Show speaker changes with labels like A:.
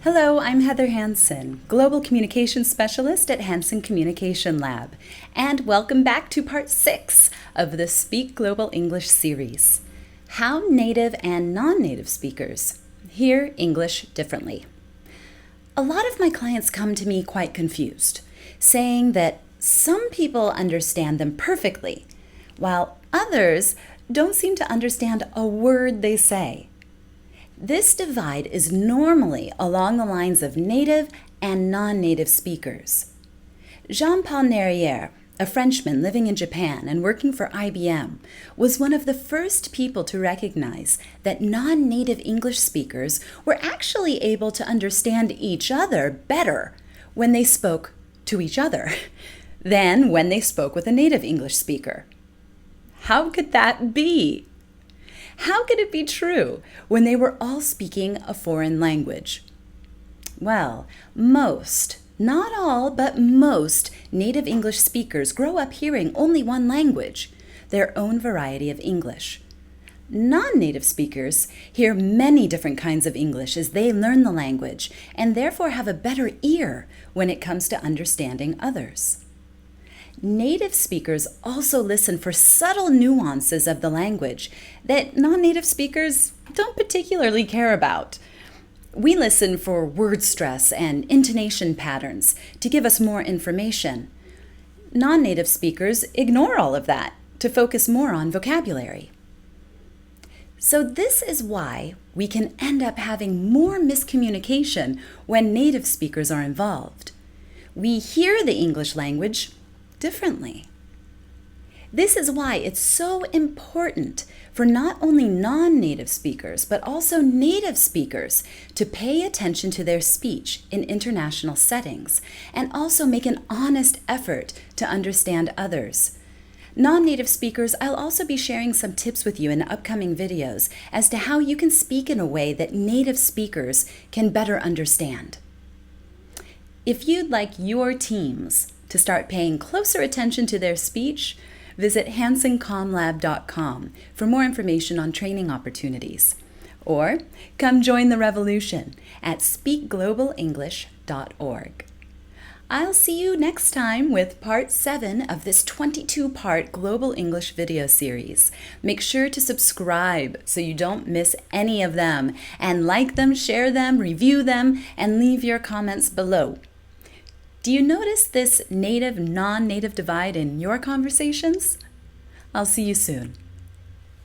A: Hello, I'm Heather Hansen, Global Communication Specialist at Hansen Communication Lab, and welcome back to Part 6 of the Speak Global English series. How native and non-native speakers hear English differently. A lot of my clients come to me quite confused, saying that some people understand them perfectly, while others don't seem to understand a word they say. This divide is normally along the lines of native and non-native speakers. Jean-Paul Nerriere, a Frenchman living in Japan and working for IBM, was one of the first people to recognize that non-native English speakers were actually able to understand each other better when they spoke to each other than when they spoke with a native English speaker. How could that be? How could it be true when they were all speaking a foreign language? Well, most, not all, but most native English speakers grow up hearing only one language, their own variety of English. Non-native speakers hear many different kinds of English as they learn the language and therefore have a better ear when it comes to understanding others. Native speakers also listen for subtle nuances of the language that non-native speakers don't particularly care about. We listen for word stress and intonation patterns to give us more information. Non-native speakers ignore all of that to focus more on vocabulary. So this is why we can end up having more miscommunication when native speakers are involved. We hear the English language differently. This is why it's so important for not only non-native speakers, but also native speakers to pay attention to their speech in international settings and also make an honest effort to understand others. Non-native speakers, I'll also be sharing some tips with you in upcoming videos as to how you can speak in a way that native speakers can better understand. If you'd like your teams to start paying closer attention to their speech, visit hansencomlab.com for more information on training opportunities. Or come join the revolution at speakglobalenglish.org. I'll see you next time with Part 7 of this 22-part Global English video series. Make sure to subscribe so you don't miss any of them, and like them, share them, review them, and leave your comments below. Do you notice this native-non-native divide in your conversations? I'll see you soon.